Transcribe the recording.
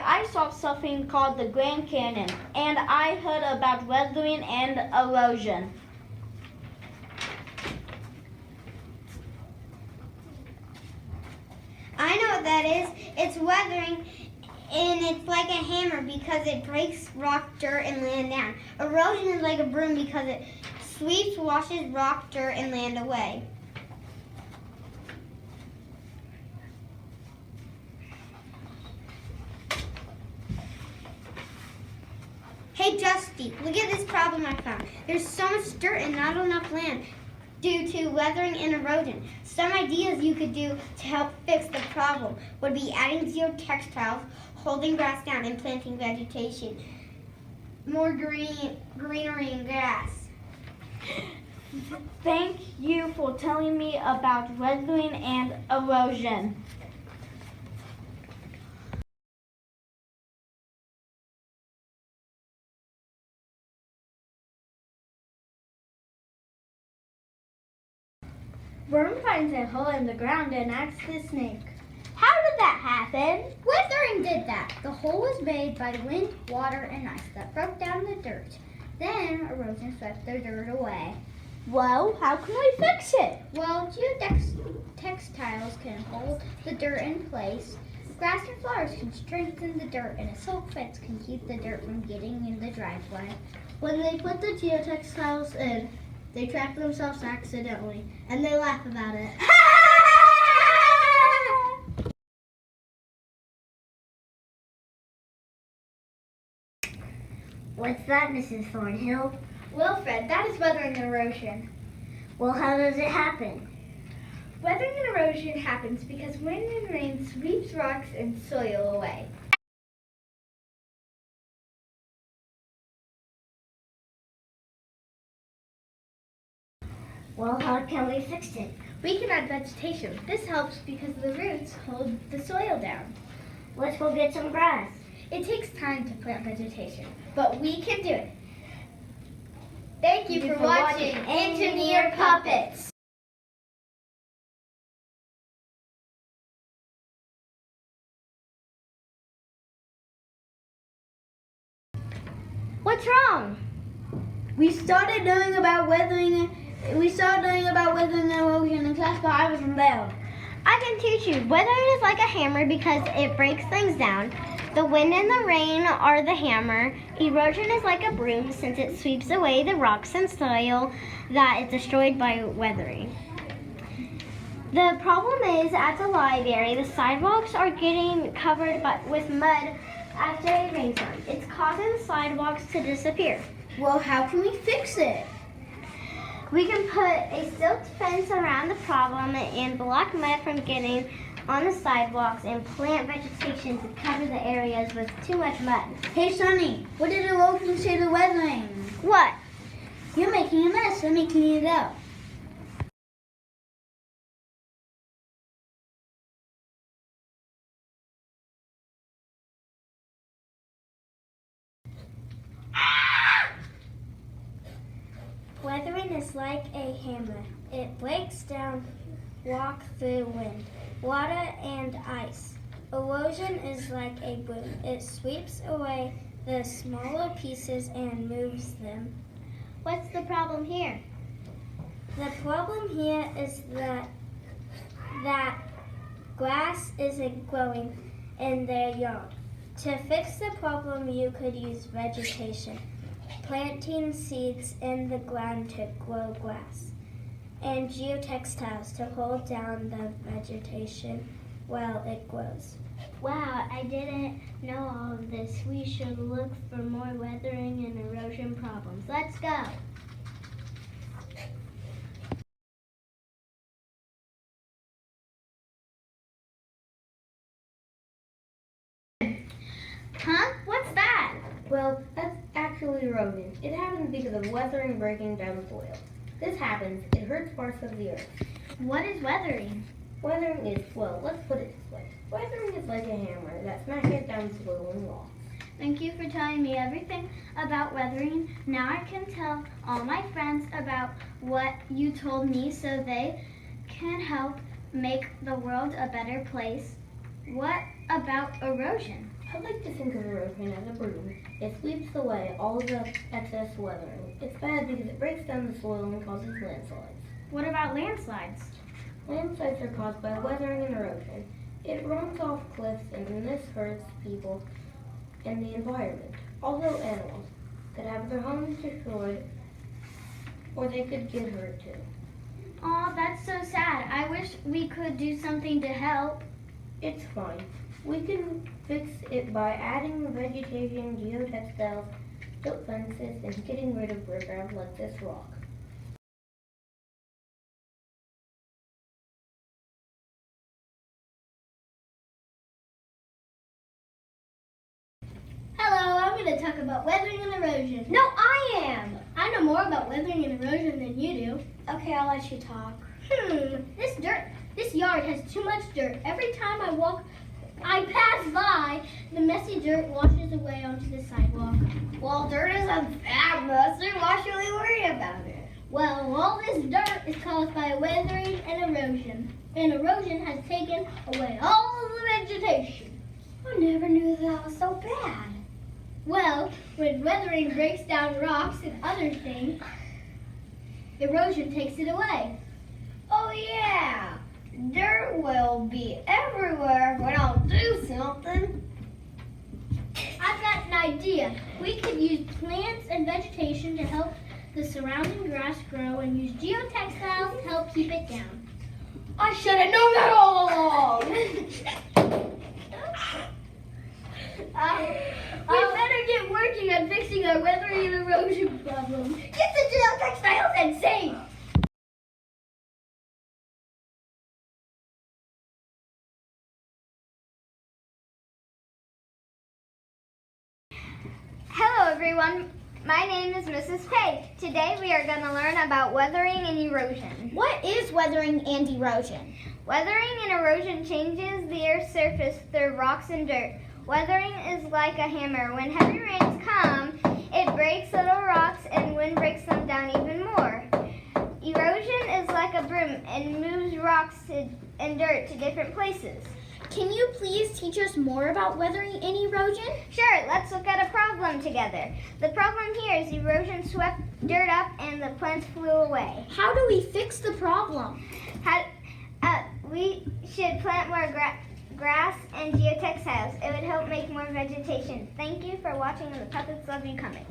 I saw something called the Grand Canyon, and I heard about weathering and erosion. I know what that is. It's weathering, and it's like a hammer because it breaks rock, dirt, and land down. Erosion is like a broom because it sweeps, washes rock, dirt, and land away. Hey Dusty, look at this problem I found. There's so much dirt and not enough land due to weathering and erosion. Some ideas you could do to help fix the problem would be adding geotextiles, holding grass down, and planting vegetation. More greenery and grass. Thank you for telling me about weathering and erosion. Worm finds a hole in the ground and asks the snake, "How did that happen?" Weathering did that. The hole was made by wind, water, and ice that broke down the dirt. Then erosion swept the dirt away. Well, how can we fix it? Well, geotextiles can hold the dirt in place. Grass and flowers can strengthen the dirt, and a silk fence can keep the dirt from getting in the driveway. When they put the geotextiles in, they trapped themselves accidentally, and they laugh about it. What's that, Mrs. Thornhill? Well, Fred, that is weathering and erosion. Well, how does it happen? Weathering and erosion happens because wind and rain sweeps rocks and soil away. Well, how can we fix it? We can add vegetation. This helps because the roots hold the soil down. Let's go get some grass. It takes time to plant vegetation, but we can do it. Thank you for watching Engineer Puppets. What's wrong? We started learning about weathering and erosion in class, but I wasn't there. I can teach you. Weathering is like a hammer because it breaks things down. The wind and the rain are the hammer. Erosion is like a broom since it sweeps away the rocks and soil that is destroyed by weathering. The problem is at the library, the sidewalks are getting covered with mud after a rainstorm. It's causing the sidewalks to disappear. Well, how can we fix it? We can put a silk fence around the problem and block mud from getting on the sidewalks and plant vegetation to cover the areas with too much mud. Hey, Sonny, what did erosion say to weathering? What? You're making a mess. Let me clean it up. Weathering is like a hammer. It breaks down rock through wind, water, and ice. Erosion is like a broom. It sweeps away the smaller pieces and moves them. What's the problem here? The problem here is that grass isn't growing in their yard. To fix the problem, you could use vegetation, planting seeds in the ground to grow grass, and geotextiles to hold down the vegetation while it grows. Wow, I didn't know all of this. We should look for more weathering and erosion problems. Let's go. Huh? What's that? Well, that's actually erosion. It happens because of weathering breaking down soil. This happens, it hurts parts of the earth. What is weathering? Weathering is, well, let's put it this way. Weathering is like a hammer that smashes down soil and rocks. Thank you for telling me everything about weathering. Now I can tell all my friends about what you told me so they can help make the world a better place. What about erosion? I like to think of erosion as a broom. It sweeps away all the excess weathering. It's bad because it breaks down the soil and causes landslides. What about landslides? Landslides are caused by weathering and erosion. It runs off cliffs and this hurts people and the environment. Also animals could have their homes destroyed or they could get hurt too. Oh, that's so sad. I wish we could do something to help. It's fine. We can fix it by adding vegetation, geotextiles, built fences, and getting rid of riprap like this rock. Hello, I'm going to talk about weathering and erosion. No, I am. I know more about weathering and erosion than you do. Okay, I'll let you talk. This yard has too much dirt. Every time I pass by, the messy dirt washes away onto the sidewalk. Well, dirt isn't that messy. Why should we worry about it? Well, all this dirt is caused by weathering and erosion. And erosion has taken away all the vegetation. I never knew that was so bad. Well, when weathering breaks down rocks and other things, erosion takes it away. Oh, yeah. Dirt will be everywhere if we don't do something. I've got an idea. We could use plants and vegetation to help the surrounding grass grow and use geotextiles to help keep it down. I should have known that all along. We better get working on fixing our weathering and erosion problem. Get the geotextiles and save. Hello everyone, my name is Mrs. Pei. Today we are going to learn about weathering and erosion. What is weathering and erosion? Weathering and erosion changes the Earth's surface through rocks and dirt. Weathering is like a hammer. When heavy rains come, it breaks little rocks and wind breaks them down even more. Erosion is like a broom and moves rocks and dirt to different places. Can you please teach us more about weathering and erosion? Sure, let's look at a problem together. The problem here is erosion swept dirt up and the plants flew away. How do we fix the problem? We should plant more grass and geotextiles. It would help make more vegetation. Thank you for watching and the puppets love you coming.